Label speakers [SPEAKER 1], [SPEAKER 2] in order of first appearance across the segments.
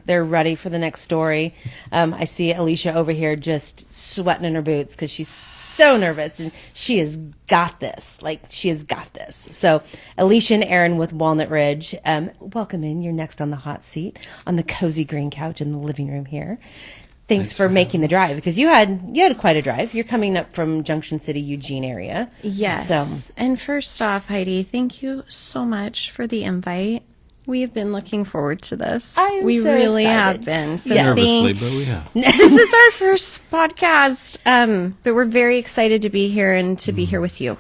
[SPEAKER 1] They're ready for the next story. I see Alicia over here just sweating in her boots because she's so nervous, and she has got this. Like, she has got this. So Alicia and Aaron with Walnut Ridge, welcome in. You're next on the hot seat on the cozy green couch in the living room here. Thanks for making the drive, because you had quite a drive. You're coming up from Junction City, Eugene area.
[SPEAKER 2] Yes. So. And first off, Heidi, thank you so much for the invite. We have been looking forward to this. We so really excited. Have been.
[SPEAKER 3] So nervously, but we have.
[SPEAKER 2] This is our first podcast, but we're very excited to be here and to be here with you.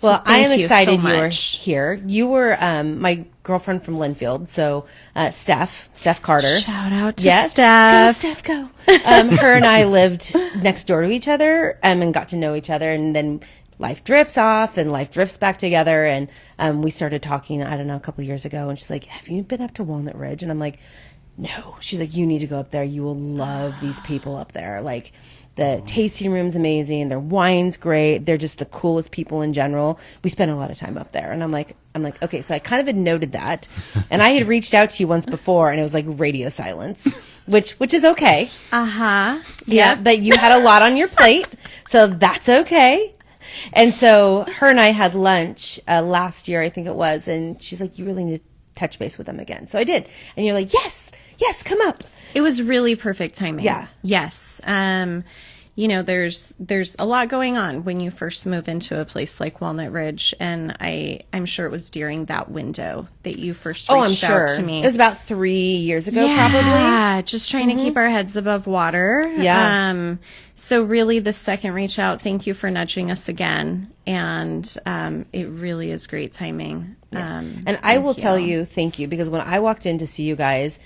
[SPEAKER 1] Well,
[SPEAKER 2] So
[SPEAKER 1] I am excited
[SPEAKER 2] so
[SPEAKER 1] you're here. You were my girlfriend from Linfield, so Steph Carter.
[SPEAKER 2] Shout out to Steph.
[SPEAKER 1] Go, Steph, go. Her and I lived next door to each other and got to know each other, and then life drifts off and life drifts back together, and we started talking, I don't know, a couple of years ago, and she's like, have you been up to Walnut Ridge? And I'm like, no. She's like, you need to go up there. You will love these people up there. Like, the tasting room's amazing. Their wine's great. They're just the coolest people in general. We spent a lot of time up there. And I'm like, okay, so I kind of had noted that. And I had reached out to you once before, and it was like radio silence, which is okay.
[SPEAKER 2] Uh-huh.
[SPEAKER 1] Yeah, but you had a lot on your plate, so that's okay. And so her and I had lunch last year, I think it was, and she's like, you really need to touch base with them again. So I did. And you're like, yes, come up.
[SPEAKER 2] It was really perfect timing.
[SPEAKER 1] Yeah.
[SPEAKER 2] Yes. You know, there's a lot going on when you first move into a place like Walnut Ridge, and I'm sure it was during that window that you first reached out to me.
[SPEAKER 1] It was about 3 years ago, probably.
[SPEAKER 2] Yeah, just trying to keep our heads above water.
[SPEAKER 1] Yeah.
[SPEAKER 2] So really, the second reach out, thank you for nudging us again, and it really is great timing.
[SPEAKER 1] Yeah. And I will tell you, thank you, because when I walked in to see you guys,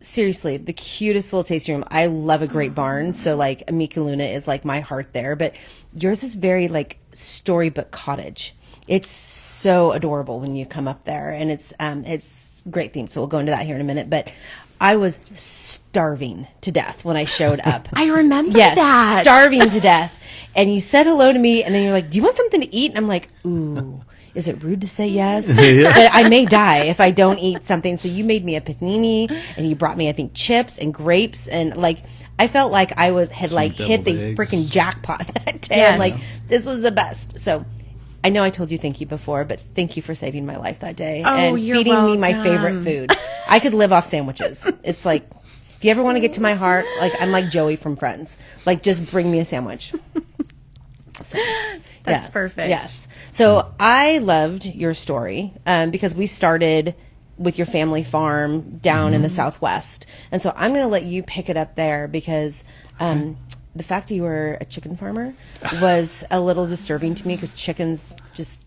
[SPEAKER 1] seriously, the cutest little tasting room. I love a great barn, so like Amika Luna is like my heart there, but yours is very like storybook cottage. It's so adorable when you come up there, and it's great theme. So we'll go into that here in a minute, but I was starving to death when I showed up.
[SPEAKER 2] I remember
[SPEAKER 1] that.
[SPEAKER 2] Yes,
[SPEAKER 1] starving to death. And you said hello to me, and then you're like, do you want something to eat? And I'm like, ooh. Is it rude to say yes? But I may die if I don't eat something. So you made me a panini, and you brought me, I think, chips and grapes, and like I felt like I had like hit the freaking jackpot that day.
[SPEAKER 2] Yes.
[SPEAKER 1] I'm like, this was the best. So I know I told you thank you before, but thank you for saving my life that day and
[SPEAKER 2] you're
[SPEAKER 1] feeding
[SPEAKER 2] welcome.
[SPEAKER 1] me my favorite food. I could live off sandwiches. It's like, if you ever want to get to my heart, like I'm like Joey from Friends. Like, just bring me a sandwich. So,
[SPEAKER 2] That's perfect.
[SPEAKER 1] Yes. So I loved your story because we started with your family farm down in the Southwest. And so I'm going to let you pick it up there, because the fact that you were a chicken farmer was a little disturbing to me, because chickens just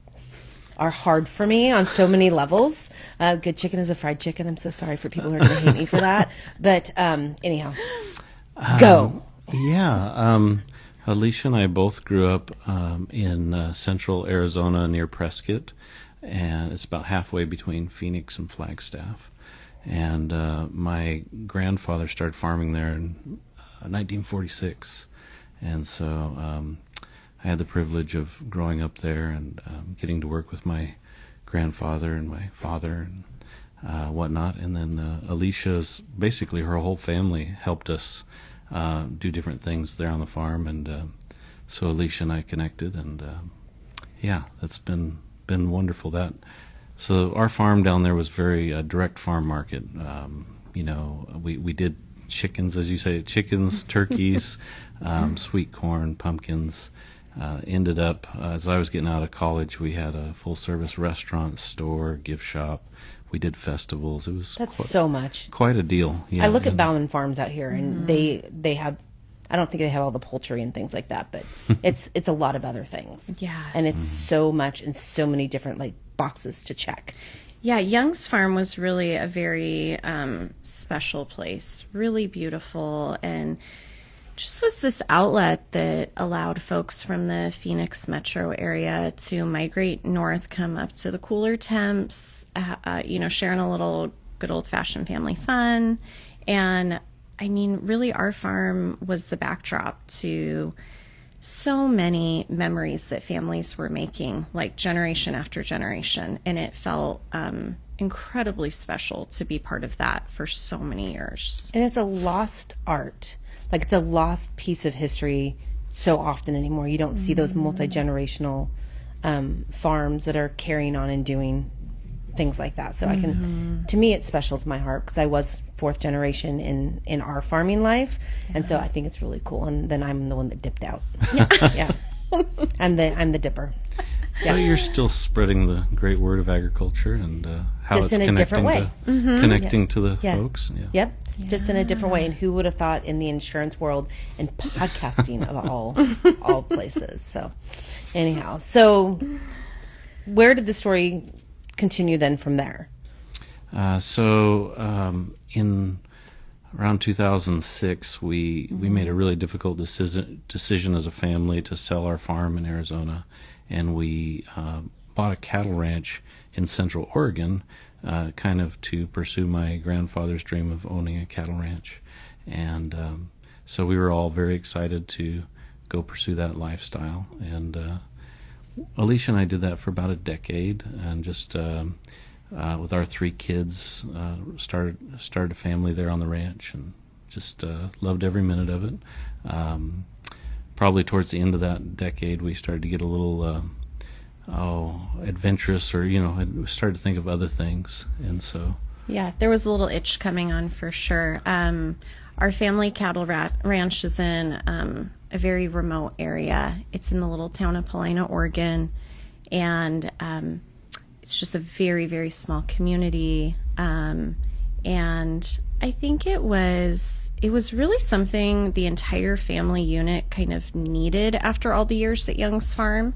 [SPEAKER 1] are hard for me on so many levels. Good chicken is a fried chicken. I'm so sorry for people who are going to hate me for that. But anyhow, go.
[SPEAKER 3] Yeah. Alicia and I both grew up in central Arizona near Prescott, and it's about halfway between Phoenix and Flagstaff. And my grandfather started farming there in 1946, and so I had the privilege of growing up there and getting to work with my grandfather and my father and whatnot. And then Alicia's, basically her whole family helped us do different things there on the farm, and so Alicia and I connected, and yeah, that's been wonderful. So our farm down there was very direct farm market. You know, we did chickens, as you say, chickens, turkeys, sweet corn, pumpkins. Ended up, as I was getting out of college, we had a full service restaurant, store, gift shop. We did festivals. It was
[SPEAKER 1] so much.
[SPEAKER 3] Quite a deal. Yeah,
[SPEAKER 1] I look at Bauman Farms out here, and they have, I don't think they have all the poultry and things like that, but it's a lot of other things.
[SPEAKER 2] Yeah.
[SPEAKER 1] And it's so much and so many different like boxes to check.
[SPEAKER 2] Yeah, Young's Farm was really a very special place, really beautiful, and just was this outlet that allowed folks from the Phoenix metro area to migrate north, come up to the cooler temps, sharing a little good old-fashioned family fun. And, I mean, really our farm was the backdrop to so many memories that families were making, like generation after generation. And it felt incredibly special to be part of that for so many years.
[SPEAKER 1] And it's a lost art. Like, it's a lost piece of history so often anymore. You don't see those multi-generational farms that are carrying on and doing things like that. So to me, it's special to my heart because I was fourth generation in our farming life. And so I think it's really cool. And then I'm the one that dipped out. Yeah. I'm the dipper.
[SPEAKER 3] Yeah. Well, you're still spreading the great word of agriculture and how
[SPEAKER 1] Just
[SPEAKER 3] it's
[SPEAKER 1] in a different way.
[SPEAKER 3] Connecting to the
[SPEAKER 1] Yeah.
[SPEAKER 3] folks. Yeah.
[SPEAKER 1] Yep. Just in a different way. And who would have thought in the insurance world and podcasting of all places. So anyhow, so where did the story continue then from there?
[SPEAKER 3] In around 2006, we made a really difficult decision as a family to sell our farm in Arizona, and we bought a cattle ranch in Central Oregon, kind of to pursue my grandfather's dream of owning a cattle ranch. And so we were all very excited to go pursue that lifestyle. And Alicia and I did that for about a decade, and just with our 3 kids, started a family there on the ranch, and just loved every minute of it. Probably towards the end of that decade, we started to get a little adventurous, or we started to think of other things, and so
[SPEAKER 2] Yeah, there was a little itch coming on for sure. Our family cattle ranch is in a very remote area. It's in the little town of Paulina, Oregon, and it's just a very, very small community. And I think it was really something the entire family unit kind of needed after all the years at Young's Farm,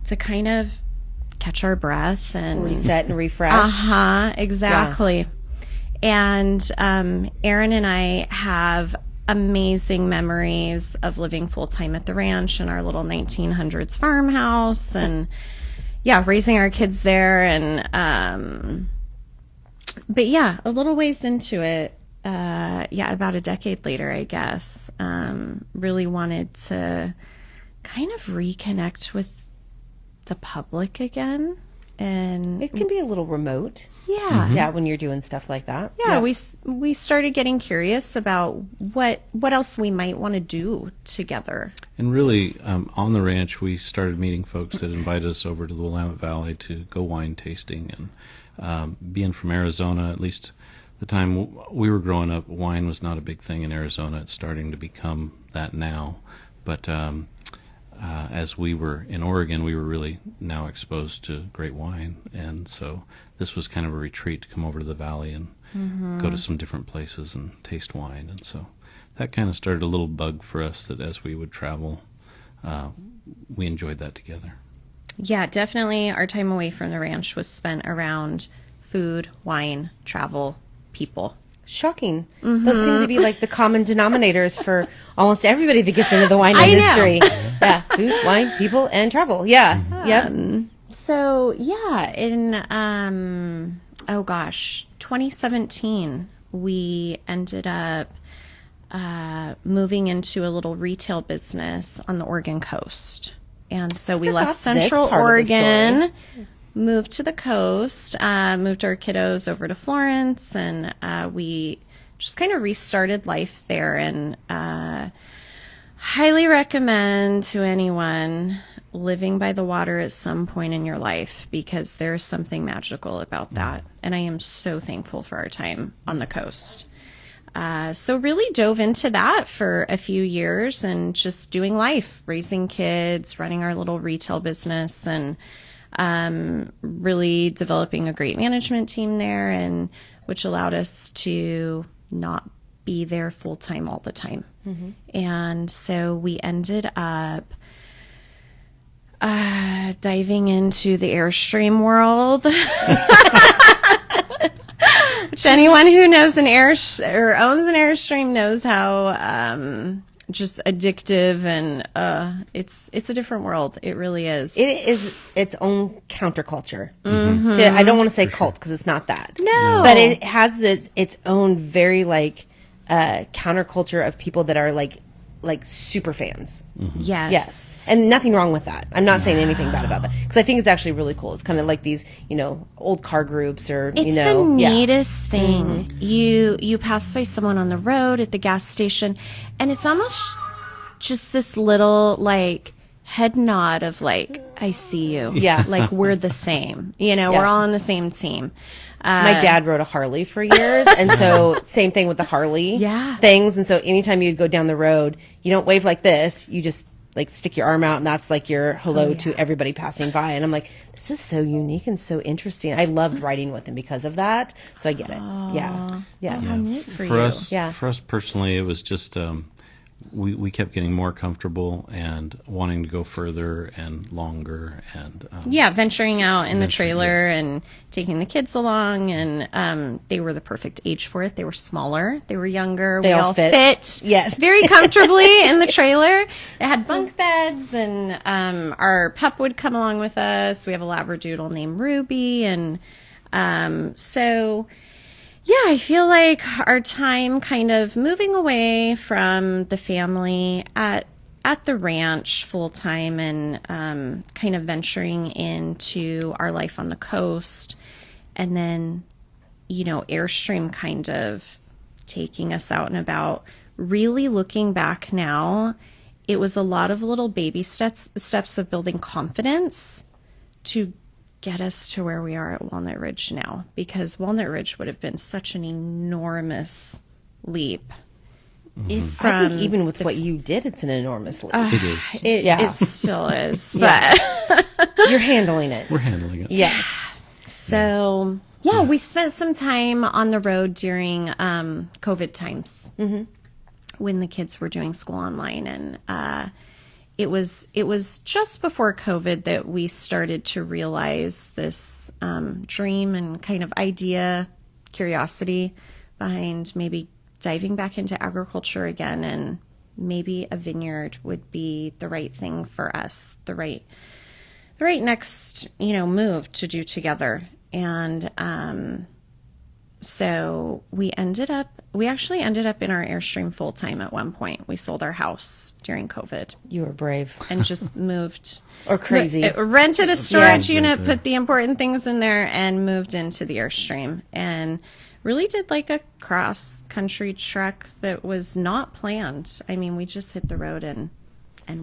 [SPEAKER 2] to kind of catch our breath and
[SPEAKER 1] reset and refresh.
[SPEAKER 2] Exactly. Yeah. And Aaron and I have amazing memories of living full time at the ranch in our little 1900s farmhouse, and raising our kids there. And but a little ways into it, about a decade later, I guess, really wanted to kind of reconnect with the public again. And
[SPEAKER 1] it can be a little remote.
[SPEAKER 2] Yeah.
[SPEAKER 1] When you're doing stuff like that.
[SPEAKER 2] We started getting curious about what else we might want to do together.
[SPEAKER 3] And really, on the ranch, we started meeting folks that invited us over to the Willamette Valley to go wine tasting. And being from Arizona, at least the time we were growing up, wine was not a big thing in Arizona. It's starting to become that now. But as we were in Oregon, we were really now exposed to great wine. And so this was kind of a retreat to come over to the valley and go to some different places and taste wine. And so that kind of started a little bug for us, that as we would travel, we enjoyed that together.
[SPEAKER 2] Yeah, definitely our time away from the ranch was spent around food, wine, travel, people.
[SPEAKER 1] Shocking. Those seem to be like the common denominators for almost everybody that gets into the wine industry. Yeah, food, wine, people, and travel. Yeah.
[SPEAKER 2] So in 2017, we ended up moving into a little retail business on the Oregon coast. And so we left Central Oregon, moved to the coast, moved our kiddos over to Florence, and we just kind of restarted life there. And highly recommend to anyone living by the water at some point in your life, because there's something magical about that. And I am so thankful for our time on the coast. So really dove into that for a few years and just doing life, raising kids, running our little retail business, and really developing a great management team there, and which allowed us to not be there full time all the time. And so we ended up diving into the Airstream world. Which anyone who knows an or owns an Airstream knows how just addictive, and it's a different world. It really is.
[SPEAKER 1] It is its own counterculture. I don't want to say cult, because it's not that.
[SPEAKER 2] No.
[SPEAKER 1] But it has its own very counterculture of people that are like super fans.
[SPEAKER 2] Yes.
[SPEAKER 1] Yes. And nothing wrong with that. I'm not saying anything bad about that, because I think it's actually really cool. It's kind of like these, old car groups, or,
[SPEAKER 2] It's the neatest thing. You pass by someone on the road, at the gas station, and it's almost just this little, like, head nod of, like, I see you.
[SPEAKER 1] Yeah.
[SPEAKER 2] Like, we're the same. We're all on the same team.
[SPEAKER 1] My dad rode a Harley for years, and so same thing with the Harley things. And so anytime you go down the road, you don't wave like this. You just like stick your arm out, and that's like your hello to everybody passing by. And I'm like, this is so unique and so interesting. I loved riding with him because of that. So I get it. Yeah.
[SPEAKER 2] How neat for
[SPEAKER 3] For
[SPEAKER 2] you.
[SPEAKER 3] us personally, it was just we kept getting more comfortable and wanting to go further and longer, and
[SPEAKER 2] venturing out in the trailer
[SPEAKER 3] yes.
[SPEAKER 2] and taking the kids along, and they were the perfect age for it. They were smaller, they were younger.
[SPEAKER 1] They
[SPEAKER 2] we
[SPEAKER 1] all
[SPEAKER 2] all
[SPEAKER 1] fit. Yes.
[SPEAKER 2] very comfortably in the trailer. It had bunk beds, and our pup would come along with us. We have a Labradoodle named Ruby, and so. Yeah, I feel like our time kind of moving away from the family at the ranch full time, and kind of venturing into our life on the coast, and then, Airstream kind of taking us out and about. Really looking back now, it was a lot of little baby steps of building confidence to get us to where we are at Walnut Ridge now, because Walnut Ridge would have been such an enormous leap.
[SPEAKER 1] I think even with what you did, it's an enormous leap.
[SPEAKER 3] It is.
[SPEAKER 2] It still is, but
[SPEAKER 1] You're handling it.
[SPEAKER 3] We're handling it.
[SPEAKER 1] Yes.
[SPEAKER 2] so we spent some time on the road during COVID times, when the kids were doing school online, and it was just before COVID that we started to realize this dream and kind of idea, curiosity behind maybe diving back into agriculture again, and maybe a vineyard would be the right thing for us, the right next move to do together. And so we actually ended up in our Airstream full time at one point. We sold our house during COVID
[SPEAKER 1] You were brave.
[SPEAKER 2] and just moved.
[SPEAKER 1] Or crazy.
[SPEAKER 2] Rented a storage
[SPEAKER 3] Yeah.
[SPEAKER 2] unit, put the important things in there, and moved into the Airstream. And really did like a cross country trek that was not planned. I mean, we just hit the road and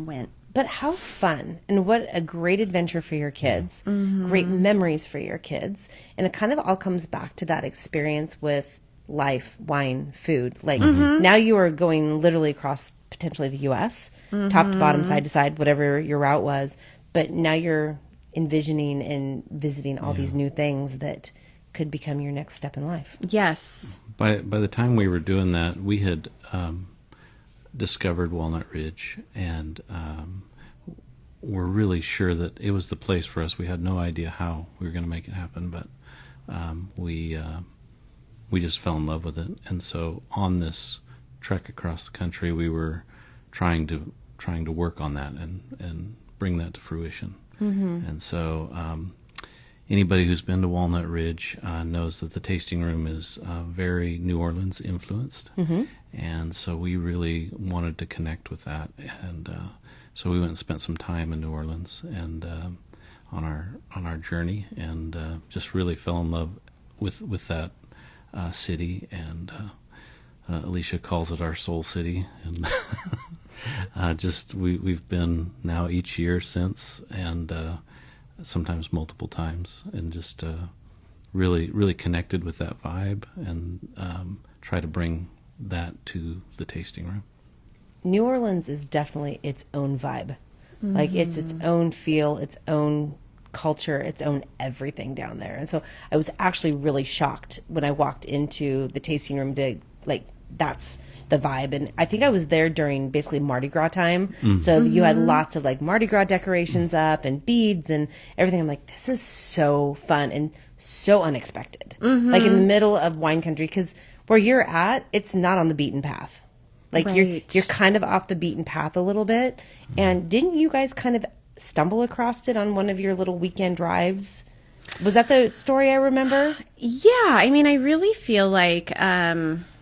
[SPEAKER 2] went.
[SPEAKER 1] But how fun, and what a great adventure for your kids, great memories for your kids. And it kind of all comes back to that experience with life, wine, food. Like now you are going literally across potentially the U.S., top to bottom, side to side, whatever your route was. But now you're envisioning and visiting all these new things that could become your next step in life.
[SPEAKER 2] Yes.
[SPEAKER 3] By the time we were doing that, we had discovered Walnut Ridge, and we're really sure that it was the place for us. We had no idea how we were going to make it happen, but we just fell in love with it. And so on this trek across the country, we were trying to work on that and bring that to fruition. And so anybody who's been to Walnut Ridge knows that the tasting room is very New Orleans influenced. And so we really wanted to connect with that. And so we went and spent some time in New Orleans and on our journey, and just really fell in love with that city. And Alicia calls it our soul city. And just we've been now each year since, and sometimes multiple times, and just really connected with that vibe, and try to bring that to the tasting room.
[SPEAKER 1] New Orleans is definitely its own vibe. Like it's its own feel, its own culture, its own everything down there. And so I was actually really shocked when I walked into the tasting room to like, that's the vibe. And I think I was there during basically Mardi Gras time. So you had lots of like Mardi Gras decorations up and beads and everything. I'm like, this is so fun and so unexpected. Like in the middle of wine country, because where you're at, it's not on the beaten path. Like you're kind of off the beaten path a little bit. And didn't you guys kind of stumble across it on one of your little weekend drives? Was that the story I remember?
[SPEAKER 2] Yeah, I mean, I really feel like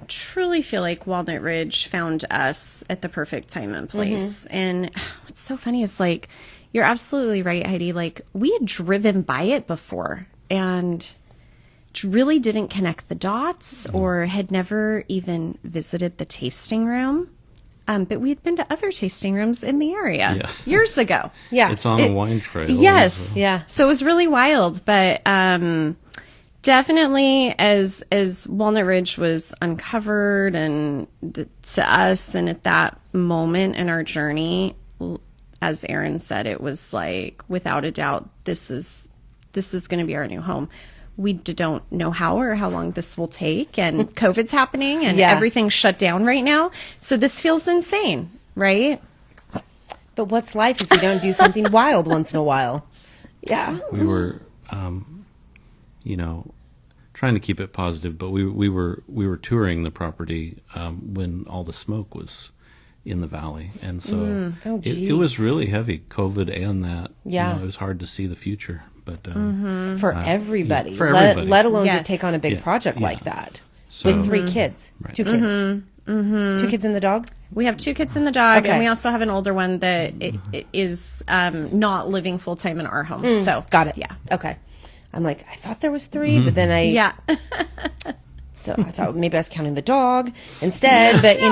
[SPEAKER 2] truly feel like Walnut Ridge found us at the perfect time and place. And what's so funny is like, you're absolutely right, Heidi. Like, we had driven by it before and really didn't connect the dots or had never even visited the tasting room. But we had been to other tasting rooms in the area years ago.
[SPEAKER 1] Yeah.
[SPEAKER 3] It's on a wine trail.
[SPEAKER 2] Yes.
[SPEAKER 3] So.
[SPEAKER 1] Yeah.
[SPEAKER 2] So it was really wild. But definitely as Walnut Ridge was uncovered and to us, and at that moment in our journey, as Aaron said, it was like, without a doubt, this is going to be our new home. We don't know how or how long this will take, and COVID's happening and everything's shut down right now. So this feels insane, right?
[SPEAKER 1] But what's life if you don't do something wild once in a while? Yeah.
[SPEAKER 3] We were, trying to keep it positive, but we were touring the property when all the smoke was in the valley, and so it was really heavy, COVID and that.
[SPEAKER 1] Yeah.
[SPEAKER 3] It was hard to see the future. But
[SPEAKER 1] For everybody.
[SPEAKER 3] for everybody.
[SPEAKER 1] Let alone to
[SPEAKER 2] Yes.
[SPEAKER 1] take on a big project like that.
[SPEAKER 3] So-
[SPEAKER 1] With 3 kids.
[SPEAKER 3] Right.
[SPEAKER 1] 2 kids. 2 kids and the dog?
[SPEAKER 2] We have 2 kids and the dog,
[SPEAKER 1] Okay.
[SPEAKER 2] and we also have an older one that it is not living full time in our home. So
[SPEAKER 1] Got it.
[SPEAKER 2] Yeah.
[SPEAKER 1] Okay. I'm like, I thought there was 3, but then
[SPEAKER 2] Yeah.
[SPEAKER 1] So I thought maybe I was counting the dog instead, but you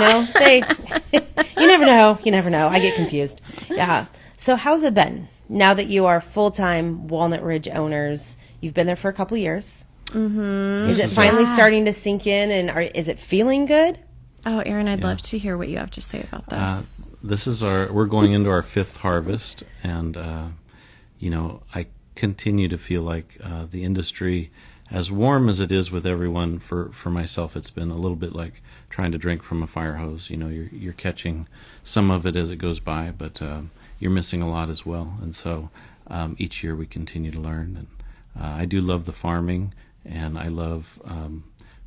[SPEAKER 1] never know. You never know. I get confused. Yeah. So how's it been now that you are full-time Walnut Ridge owners? You've been there for a couple years. Mm-hmm. Is it finally starting to sink in, and is it feeling good?
[SPEAKER 2] Oh, Aaron, I'd love to hear what you have to say about this.
[SPEAKER 3] This is we're going into our 5th harvest, and I continue to feel like the industry, as warm as it is with everyone, for myself, it's been a little bit like trying to drink from a fire hose. You're catching some of it as it goes by, but you're missing a lot as well. And so each year we continue to learn. And I do love the farming, and I love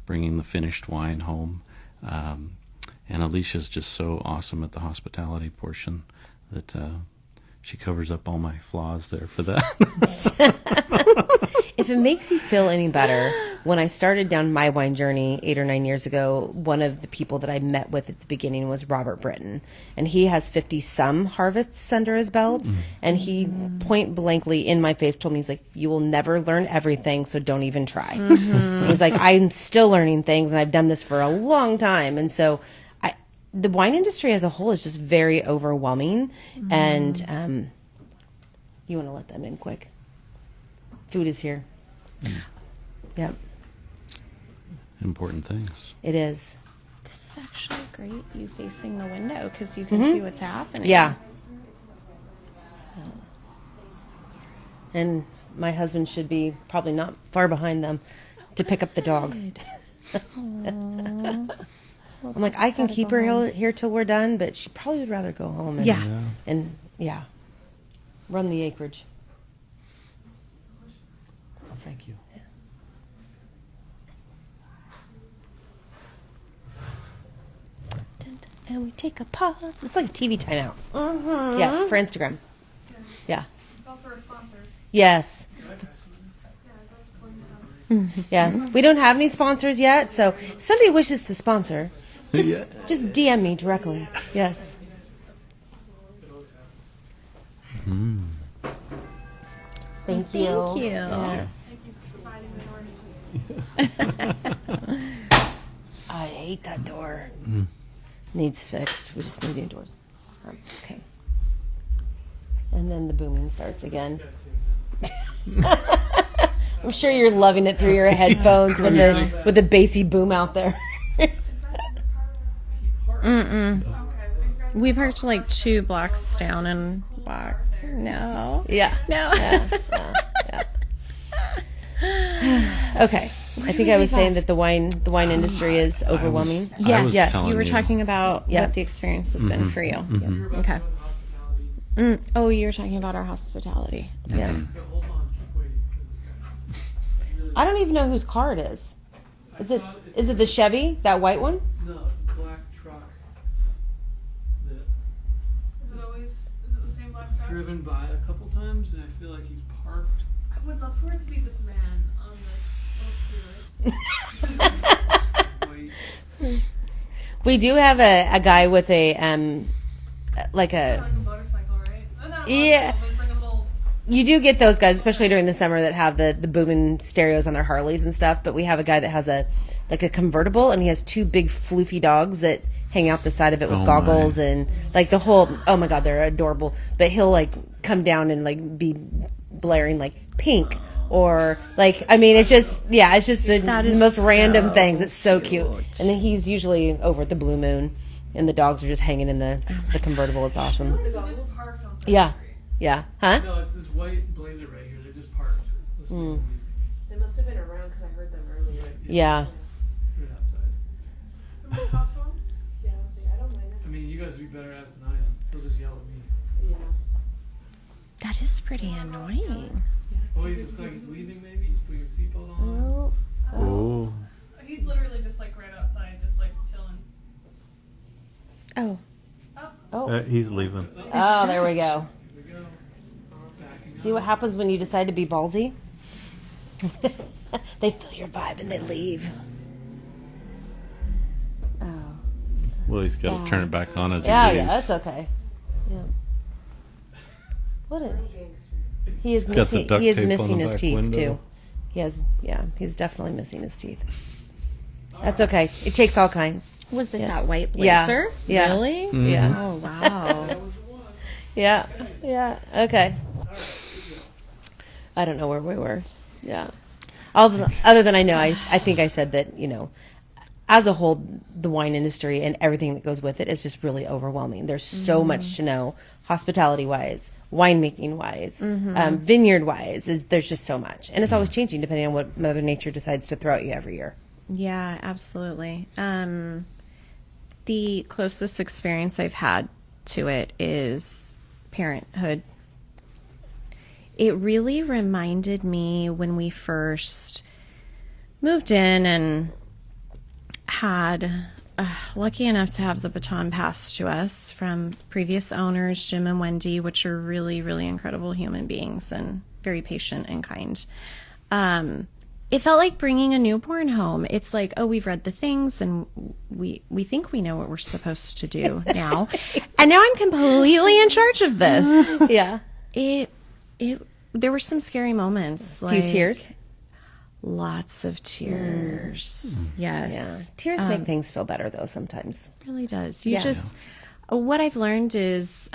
[SPEAKER 3] bringing the finished wine home. And Alicia's just so awesome at the hospitality portion that she covers up all my flaws there for that.
[SPEAKER 1] If it makes you feel any better, when I started down my wine journey 8 or 9 years ago, one of the people that I met with at the beginning was Robert Britton. And he has 50-some harvests under his belt. And he point blankly in my face told me, he's like, you will never learn everything, so don't even try. He's like, I'm still learning things, and I've done this for a long time. And so the wine industry as a whole is just very overwhelming. And you want to let them in quick. Food is here. Yep.
[SPEAKER 3] Important things.
[SPEAKER 1] It is.
[SPEAKER 2] This is actually great, you facing the window, because you can see what's happening.
[SPEAKER 1] Yeah. And my husband should be probably not far behind them to pick up the dog. I'm like, I can keep her here till we're done, but she probably would rather go home and run the acreage.
[SPEAKER 3] Thank you.
[SPEAKER 1] And we take a pause. It's like a TV timeout. Yeah, for Instagram. Yeah.
[SPEAKER 4] Those were our sponsors.
[SPEAKER 1] Yes.
[SPEAKER 4] Yeah,
[SPEAKER 1] Yeah. We don't have any sponsors yet, so if somebody wishes to sponsor, just DM me directly. Yes. Thank you.
[SPEAKER 2] Thank you.
[SPEAKER 1] Yeah.
[SPEAKER 4] thank you for providing the door.
[SPEAKER 1] I hate that door. Needs fixed. We just need new doors. Okay. And then the booming starts again. I'm sure you're loving it through your headphones with the bassy boom out there.
[SPEAKER 2] We parked like 2 blocks down and walked. No.
[SPEAKER 1] Yeah.
[SPEAKER 2] No.
[SPEAKER 1] Okay. I think I was saying that the wine industry is overwhelming.
[SPEAKER 3] I was
[SPEAKER 2] Yes.
[SPEAKER 3] telling
[SPEAKER 2] You were
[SPEAKER 3] you.
[SPEAKER 2] talking about
[SPEAKER 1] Yeah.
[SPEAKER 2] what the experience has been for you. Okay. Oh, you were talking about our hospitality.
[SPEAKER 1] Yeah. I don't even know whose car it is. Is it the Chevy, that white one?
[SPEAKER 5] No, it's a black truck that
[SPEAKER 4] Is it the same black truck?
[SPEAKER 5] driven by a couple times, and I feel like he's parked.
[SPEAKER 4] I would love for it to be this man on this. Oh,
[SPEAKER 5] Wait,
[SPEAKER 1] We do have a guy with a like a
[SPEAKER 4] Like a motorcycle, right? Oh, not a
[SPEAKER 1] Yeah.
[SPEAKER 4] motorcycle, but it's like a little.
[SPEAKER 1] you do get those guys, especially during the summer, that have the booming stereos on their Harleys and stuff. But we have a guy that has a convertible, and he has two big floofy dogs that hang out the side of it with
[SPEAKER 3] Oh,
[SPEAKER 1] goggles
[SPEAKER 3] my.
[SPEAKER 1] and like the whole. Oh my God, they're adorable. But he'll like come down and like be blaring like Pink. Or like, I mean, it's just the
[SPEAKER 2] That is
[SPEAKER 1] most random
[SPEAKER 2] so
[SPEAKER 1] things. It's so cute.
[SPEAKER 2] cute.
[SPEAKER 1] And then he's usually over at the Blue Moon, and the dogs are just hanging in the convertible. It's awesome.
[SPEAKER 4] They just parked on.
[SPEAKER 1] Yeah, yeah, huh?
[SPEAKER 5] No, it's this white blazer right here. They're just parked, listening to music.
[SPEAKER 4] They must have been around because I heard them earlier.
[SPEAKER 1] Yeah.
[SPEAKER 5] They're outside.
[SPEAKER 4] Am I talk to 'em? Yeah, I don't mind
[SPEAKER 5] I mean, you guys would be better at it than I am. They'll just yell at me.
[SPEAKER 4] it. Yeah.
[SPEAKER 2] That is pretty annoying.
[SPEAKER 5] Oh, he looks like he's leaving. Maybe he's putting his seatbelt on.
[SPEAKER 3] Oh.
[SPEAKER 4] He's literally just like right outside, just like chilling.
[SPEAKER 2] Oh.
[SPEAKER 3] He's leaving.
[SPEAKER 1] Oh, there we go.
[SPEAKER 5] Here we go. Backing
[SPEAKER 1] See what happens when you decide to be ballsy? They feel your vibe and they leave. Oh.
[SPEAKER 3] Well, he's got to turn it back on as he
[SPEAKER 1] Yeah,
[SPEAKER 3] leaves.
[SPEAKER 1] yeah, that's okay. Yeah. What a, he is
[SPEAKER 3] Got the
[SPEAKER 1] missing.
[SPEAKER 3] duct
[SPEAKER 1] He is
[SPEAKER 3] tape on
[SPEAKER 1] missing
[SPEAKER 3] the
[SPEAKER 1] his
[SPEAKER 3] back
[SPEAKER 1] teeth
[SPEAKER 3] window.
[SPEAKER 1] too. He has. Yeah, he's definitely missing his teeth. That's okay. It takes all kinds.
[SPEAKER 2] Was it
[SPEAKER 1] Yes.
[SPEAKER 2] that white
[SPEAKER 1] Yeah.
[SPEAKER 2] blazer?
[SPEAKER 1] Yeah.
[SPEAKER 2] Really?
[SPEAKER 3] Mm-hmm.
[SPEAKER 1] Yeah.
[SPEAKER 2] Oh, wow.
[SPEAKER 1] Yeah. Yeah. Okay. I don't know where we were. Yeah. Other than I know, I think I said that, as a whole, the wine industry and everything that goes with it is just really overwhelming. There's so much to know, hospitality wise, winemaking wise, vineyard wise. There's just so much, and it's always changing depending on what Mother Nature decides to throw at you every year.
[SPEAKER 2] Yeah, absolutely. The closest experience I've had to it is parenthood. It really reminded me when we first moved in and had lucky enough to have the baton passed to us from previous owners, Jim and Wendy, which are really, really incredible human beings and very patient and kind. It felt like bringing a newborn home. It's like, oh, we've read the things and we think we know what we're supposed to do now. And now I'm completely in charge of this.
[SPEAKER 1] Yeah.
[SPEAKER 2] There were some scary moments.
[SPEAKER 1] A few tears.
[SPEAKER 2] Lots of tears. Yes.
[SPEAKER 1] Yeah. Tears make things feel better though sometimes.
[SPEAKER 2] It really does. What I've learned is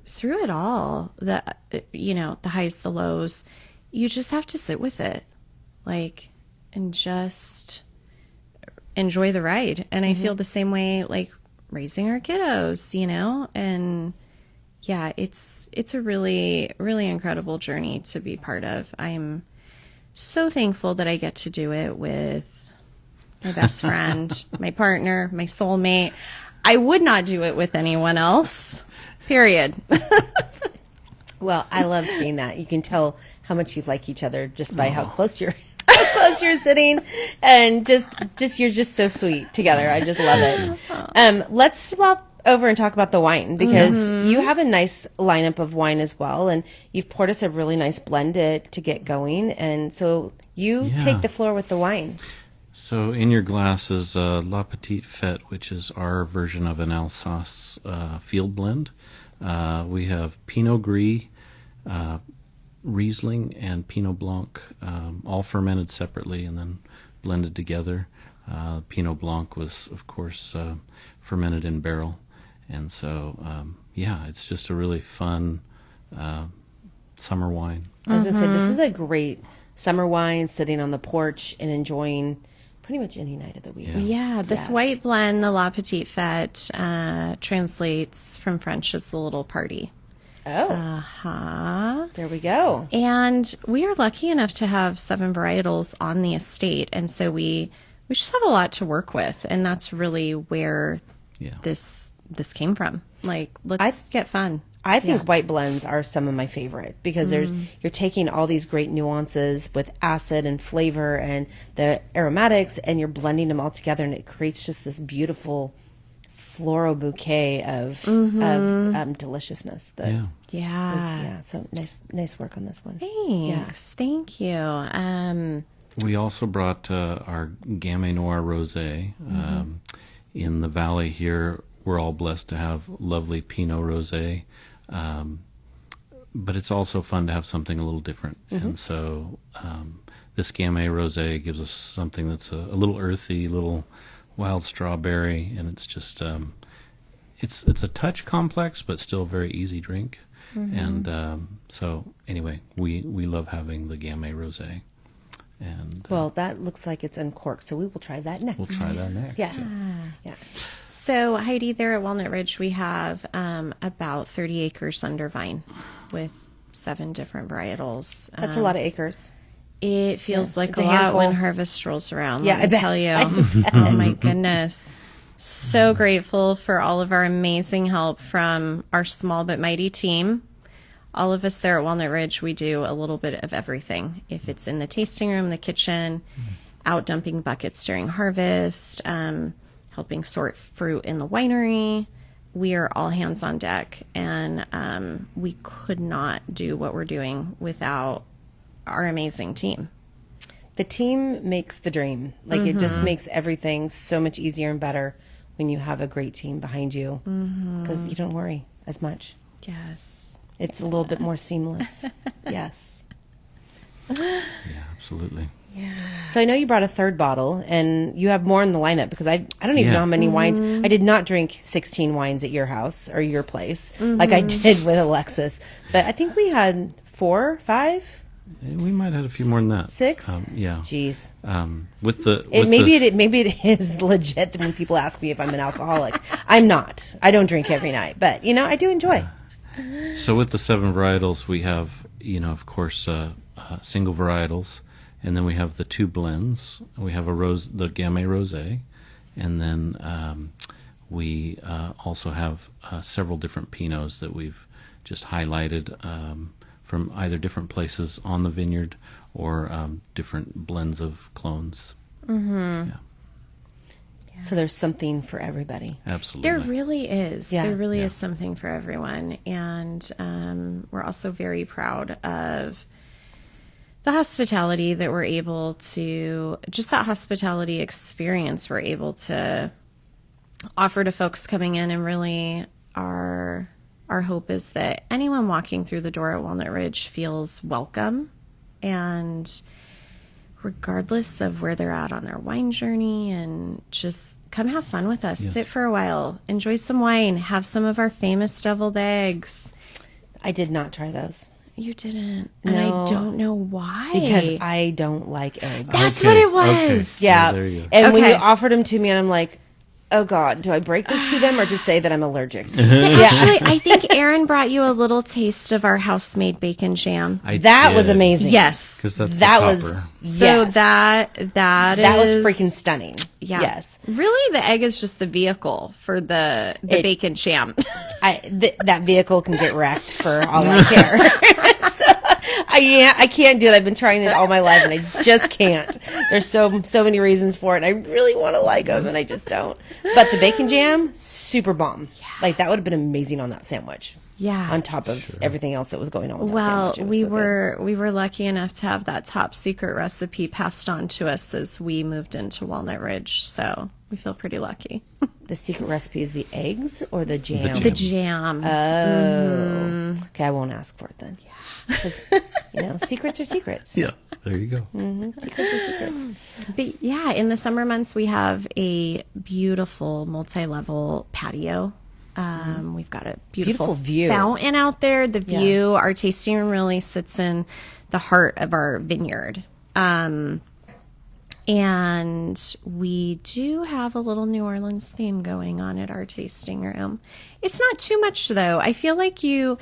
[SPEAKER 2] through it all, the highs, the lows, you just have to sit with it, and just enjoy the ride. And I feel the same way, raising our kiddos, and yeah, it's a really, really incredible journey to be part of. I'm so thankful that I get to do it with my best friend, my partner, my soulmate. I would not do it with anyone else. Period.
[SPEAKER 1] Well, I love seeing that. You can tell how much you like each other just by how close you're sitting, and just you're just so sweet together. I just love it. Let's swap over and talk about the wine, because you have a nice lineup of wine as well, and you've poured us a really nice blend to get going. And so you take the floor with the wine.
[SPEAKER 3] So in your glass is La Petite Fête, which is our version of an Alsace field blend. We have Pinot Gris, Riesling, and Pinot Blanc, all fermented separately and then blended together. Pinot Blanc was, of course, fermented in barrel. And so, it's just a really fun summer wine.
[SPEAKER 1] I was going to say, this is a great summer wine, sitting on the porch and enjoying pretty much any night of the week.
[SPEAKER 2] Yeah, this
[SPEAKER 1] Yes.
[SPEAKER 2] white blend, the La Petite Fête, translates from French as the little party.
[SPEAKER 1] Oh, there we go.
[SPEAKER 2] And we are lucky enough to have 7 varietals on the estate, and so we just have a lot to work with, and that's really where this came from. Let's get fun.
[SPEAKER 1] I think white blends are some of my favorite, because you're taking all these great nuances with acid and flavor and the aromatics, and you're blending them all together, and it creates just this beautiful floral bouquet of deliciousness.
[SPEAKER 2] Yeah.
[SPEAKER 1] So nice work on this one.
[SPEAKER 2] Thanks. Thank you.
[SPEAKER 3] We also brought our Gamay Noir Rosé. In the valley here, we're all blessed to have lovely Pinot Rosé. But it's also fun to have something a little different. And so this Gamay Rosé gives us something that's a little earthy, little wild strawberry, and it's just it's a touch complex, but still a very easy drink. And so anyway, we love having the Gamay Rosé. And
[SPEAKER 1] Well, that looks like it's uncorked, so we will try that next.
[SPEAKER 3] we'll try that next.
[SPEAKER 1] Yeah. Yeah.
[SPEAKER 2] So Heidi, there at Walnut Ridge, we have about 30 acres under vine with 7 different varietals.
[SPEAKER 1] That's a lot of acres.
[SPEAKER 2] It feels like
[SPEAKER 1] it's
[SPEAKER 2] a
[SPEAKER 1] a
[SPEAKER 2] lot
[SPEAKER 1] handful.
[SPEAKER 2] when harvest rolls around.
[SPEAKER 1] Yeah,
[SPEAKER 2] let me
[SPEAKER 1] I bet.
[SPEAKER 2] tell you. Oh my goodness. So grateful for all of our amazing help from our small but mighty team. All of us there at Walnut Ridge, we do a little bit of everything. If it's in the tasting room, the kitchen, out dumping buckets during harvest, helping sort fruit in the winery, we are all hands on deck. And we could not do what we're doing without our amazing team.
[SPEAKER 1] The team makes the dream. Like it just makes everything so much easier and better when you have a great team behind you because you don't worry as much.
[SPEAKER 2] Yes.
[SPEAKER 1] It's a little bit more seamless. Yes.
[SPEAKER 3] Yeah, absolutely.
[SPEAKER 1] So I know you brought a third bottle, and you have more in the lineup because I don't even
[SPEAKER 3] Yeah.
[SPEAKER 1] know how many wines. I did not drink 16 wines at your house or your place like I did with Alexis, but I think we had 4, 5,
[SPEAKER 3] We might have a few more than that.
[SPEAKER 1] 6.
[SPEAKER 3] Yeah.
[SPEAKER 1] Jeez.
[SPEAKER 3] With the
[SPEAKER 1] Maybe it is legit when people ask me if I'm an alcoholic. I'm not. I don't drink every night, but I do enjoy.
[SPEAKER 3] So with the 7 varietals, we have, of course, single varietals, and then we have the 2 blends. We have the Gamay Rosé, and then we also have several different Pinots that we've just highlighted from either different places on the vineyard or different blends of clones. Yeah,
[SPEAKER 1] So there's something for everybody.
[SPEAKER 3] absolutely.
[SPEAKER 2] There really is.
[SPEAKER 1] Yeah.
[SPEAKER 2] There really
[SPEAKER 3] Yeah.
[SPEAKER 2] is something for everyone. And we're also very proud of the hospitality that we're able to, just that hospitality experience we're able to offer to folks coming in. And really our hope is that anyone walking through the door at Walnut Ridge feels welcome, and regardless of where they're at on their wine journey, and just come have fun with us.
[SPEAKER 3] Yes.
[SPEAKER 2] Sit for a while, enjoy some wine, have some of our famous deviled eggs.
[SPEAKER 1] I did not try those
[SPEAKER 2] You didn't, and
[SPEAKER 1] No.
[SPEAKER 2] I don't know why.
[SPEAKER 1] because I don't like eggs.
[SPEAKER 2] That's
[SPEAKER 3] Okay,
[SPEAKER 2] what it
[SPEAKER 3] okay.
[SPEAKER 2] was.
[SPEAKER 1] Yeah.
[SPEAKER 3] there you go.
[SPEAKER 1] And when
[SPEAKER 2] Okay.
[SPEAKER 1] you offered them to me, and I'm like, oh God, do I break this to them or just say that I'm allergic?
[SPEAKER 2] Actually, I think Aaron brought you a little taste of our house-made bacon jam.
[SPEAKER 1] That was amazing.
[SPEAKER 2] Yes.
[SPEAKER 3] Because that's
[SPEAKER 1] That
[SPEAKER 3] the
[SPEAKER 1] was
[SPEAKER 3] topper.
[SPEAKER 2] So
[SPEAKER 1] yes.
[SPEAKER 2] that
[SPEAKER 1] was
[SPEAKER 2] is
[SPEAKER 1] freaking stunning.
[SPEAKER 2] Yeah.
[SPEAKER 1] Yes.
[SPEAKER 2] Really, the egg is just the vehicle for the bacon jam.
[SPEAKER 1] That vehicle can get wrecked for all I care. So, I can't do it. I've been trying it all my life, and I just can't. There's so many reasons for it, and I really want to like them, and I just don't. But the bacon jam, super bomb. Like that would have been amazing on that sandwich.
[SPEAKER 2] Yeah.
[SPEAKER 1] On top of everything else that was going on with that
[SPEAKER 2] Well,
[SPEAKER 1] sandwich. It was
[SPEAKER 2] we
[SPEAKER 1] so good.
[SPEAKER 2] were lucky enough to have that top secret recipe passed on to us as we moved into Walnut Ridge, so we feel pretty lucky.
[SPEAKER 1] The secret recipe is the eggs or the jam?
[SPEAKER 2] The jam.
[SPEAKER 1] Oh. Okay, I won't ask for it then. Yeah. Secrets are secrets.
[SPEAKER 3] Yeah, there you go.
[SPEAKER 1] Secrets are secrets.
[SPEAKER 2] But yeah, in the summer months, we have a beautiful multi-level patio. We've got a beautiful
[SPEAKER 1] view.
[SPEAKER 2] fountain out there. The view, our tasting room really sits in the heart of our vineyard. And we do have a little New Orleans theme going on at our tasting room. It's not too much though. I feel like you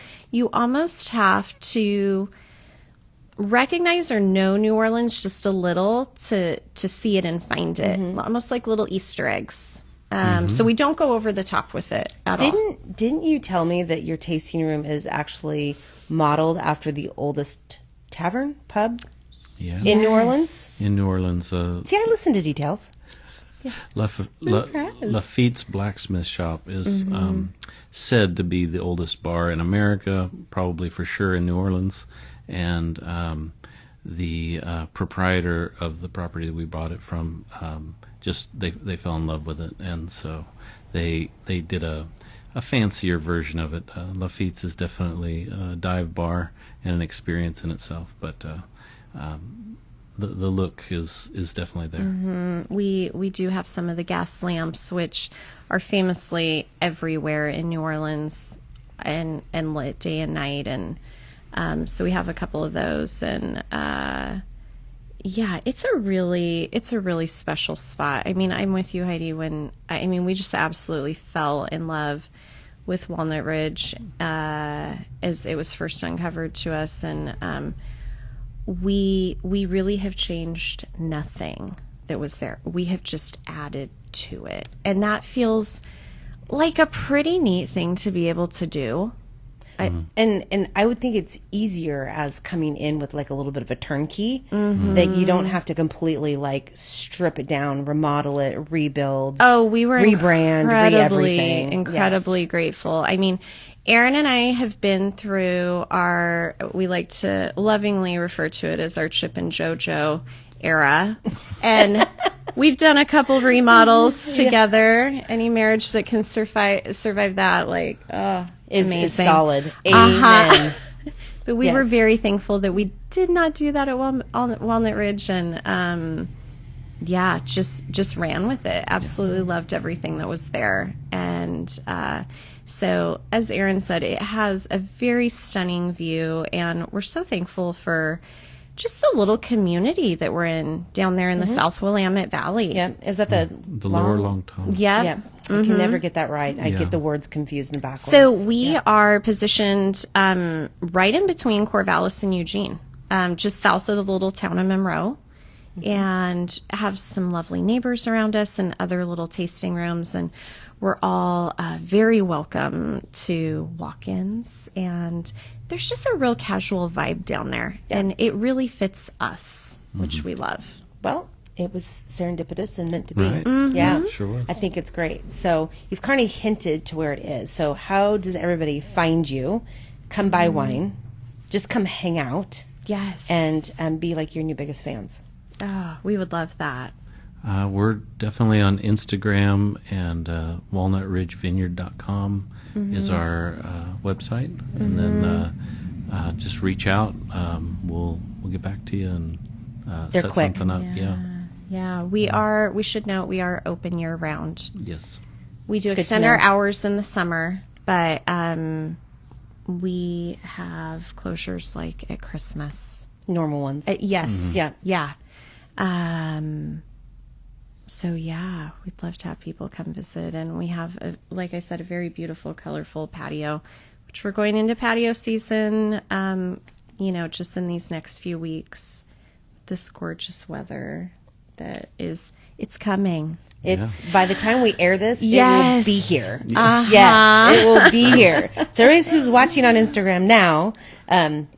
[SPEAKER 2] almost have to recognize or know New Orleans just a little to see it and find it. Almost like little Easter eggs. So we don't go over the top with it at all.
[SPEAKER 1] Didn't you tell me that your tasting room is actually modeled after the oldest tavern pub
[SPEAKER 3] Yeah.
[SPEAKER 1] in New Orleans?
[SPEAKER 3] In New Orleans,
[SPEAKER 1] See, I listen to details.
[SPEAKER 3] Lafitte's Blacksmith Shop is said to be the oldest bar in America, probably for sure in New Orleans. And the proprietor of the property that we bought it from, just they fell in love with it, and so they did a fancier version of it. Lafitte's is definitely a dive bar and an experience in itself, but the look is definitely there.
[SPEAKER 2] We do have some of the gas lamps, which are famously everywhere in New Orleans and lit day and night, and so we have a couple of those, and yeah, it's a really special spot. I mean, I'm with you, Heidi. We just absolutely fell in love with Walnut Ridge as it was first uncovered to us, and we really have changed nothing that was there. We have just added to it, and that feels like a pretty neat thing to be able to do.
[SPEAKER 1] And I would think it's easier as coming in with like a little bit of a turnkey, that you don't have to completely like strip it down, remodel it, rebuild.
[SPEAKER 2] Oh, we were
[SPEAKER 1] rebrand, re-everything.
[SPEAKER 2] Incredibly
[SPEAKER 1] Yes.
[SPEAKER 2] grateful. I mean, Aaron and I have been through we like to lovingly refer to it as our Chip and JoJo era. And we've done a couple remodels together. Any marriage that can survive that, like,
[SPEAKER 1] Is
[SPEAKER 2] amazing.
[SPEAKER 1] solid. Amen.
[SPEAKER 2] But we
[SPEAKER 1] Yes.
[SPEAKER 2] were very thankful that we did not do that at Walnut Ridge, and yeah, just ran with it. Absolutely loved everything that was there, and so as Aaron said, it has a very stunning view, and we're so thankful for just the little community that we're in down there in the South Willamette Valley.
[SPEAKER 1] Yeah. Is that the
[SPEAKER 3] Lower Long Tom.
[SPEAKER 2] Yeah.
[SPEAKER 1] Yeah. I can never get that right. I
[SPEAKER 3] Yeah.
[SPEAKER 1] get the words confused and backwards.
[SPEAKER 2] So we are positioned right in between Corvallis and Eugene, just south of the little town of Monroe, and have some lovely neighbors around us and other little tasting rooms. And we're all very welcome to walk-ins. And there's just a real casual vibe down there. And it really fits us, which we love.
[SPEAKER 1] Well, it was serendipitous and meant to be.
[SPEAKER 3] Right.
[SPEAKER 1] Yeah.
[SPEAKER 3] Sure was.
[SPEAKER 1] I think it's great. So you've kind of hinted to where it is. So how does everybody find you? Come buy wine. Just come hang out.
[SPEAKER 2] Yes.
[SPEAKER 1] And be like your new biggest fans.
[SPEAKER 2] Oh, we would love that.
[SPEAKER 3] We're definitely on Instagram, and walnutridgevineyard.com is our website, and then just reach out. We'll get back to you and
[SPEAKER 1] They're
[SPEAKER 3] set
[SPEAKER 1] quick.
[SPEAKER 3] something up. Yeah.
[SPEAKER 2] Yeah, we should note we are open year round.
[SPEAKER 3] Yes.
[SPEAKER 2] We do
[SPEAKER 1] It's good to
[SPEAKER 2] extend our
[SPEAKER 1] know.
[SPEAKER 2] hours in the summer, but we have closures like at Christmas.
[SPEAKER 1] Normal ones.
[SPEAKER 2] Yes.
[SPEAKER 1] Yeah.
[SPEAKER 2] Yeah. So yeah, we'd love to have people come visit, and we have, like I said, a very beautiful, colorful patio, which we're going into patio season. Just in these next few weeks, this gorgeous weather it's coming.
[SPEAKER 1] It's by the time we air this,
[SPEAKER 2] Yes.
[SPEAKER 1] it will be here. Yes, it will be here. So everybody who's watching on Instagram now,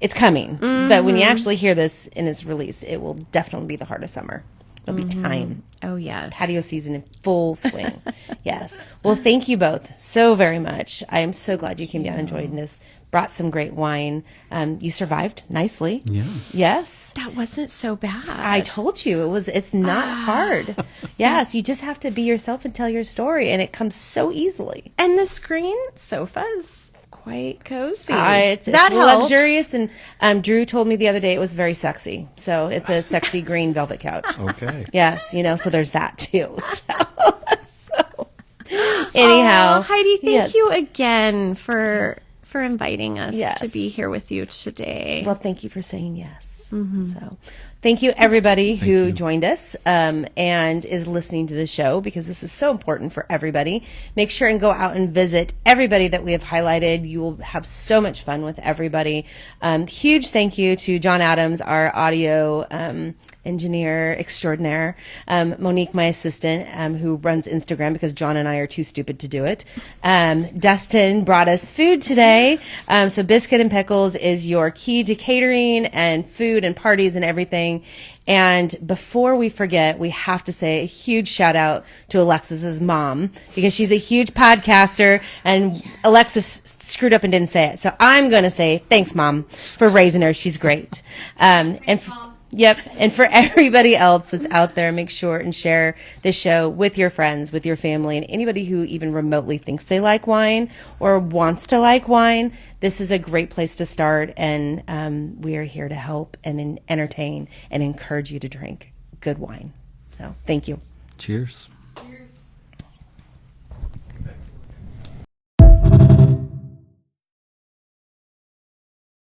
[SPEAKER 1] it's coming. But when you actually hear this in its release, it will definitely be the heart of summer. It'll be time.
[SPEAKER 2] Oh yes,
[SPEAKER 1] Patio season in full swing. Yes. Well, thank you both so very much. I am so glad you came down and joined us. Brought some great wine. You survived nicely.
[SPEAKER 3] Yeah.
[SPEAKER 1] Yes.
[SPEAKER 2] That wasn't so bad.
[SPEAKER 1] I told you it's not hard. Yes, you just have to be yourself and tell your story, and it comes so easily.
[SPEAKER 2] And the screen sofa is quite cozy.
[SPEAKER 1] It's
[SPEAKER 2] that helps.
[SPEAKER 1] luxurious, and Drew told me the other day it was very sexy. So it's a sexy green velvet couch.
[SPEAKER 3] Okay.
[SPEAKER 1] Yes, so there's that too. So anyhow,
[SPEAKER 2] Oh, Heidi, thank
[SPEAKER 1] yes.
[SPEAKER 2] you again for inviting us
[SPEAKER 1] Yes.
[SPEAKER 2] to be here with you today.
[SPEAKER 1] Well, thank you for saying yes. So, thank you everybody who joined us and is listening to the show, because this is so important for everybody. Make sure and go out and visit everybody that we have highlighted. You will have so much fun with everybody. Huge thank you to John Adams, our audio engineer extraordinaire, Monique, my assistant, who runs Instagram because John and I are too stupid to do it. Dustin brought us food today. So Biscuit and Pickles is your key to catering and food and parties and everything. And before we forget, we have to say a huge shout out to Alexis's mom, because she's a huge podcaster, and Alexis screwed up and didn't say it. So I'm going to say thanks, Mom, for raising her. She's great. Yep. And for everybody else that's out there, make sure and share this show with your friends, with your family, and anybody who even remotely thinks they like wine or wants to like wine. This is a great place to start, and we are here to help and entertain and encourage you to drink good wine. So thank you.
[SPEAKER 3] Cheers.
[SPEAKER 5] Cheers.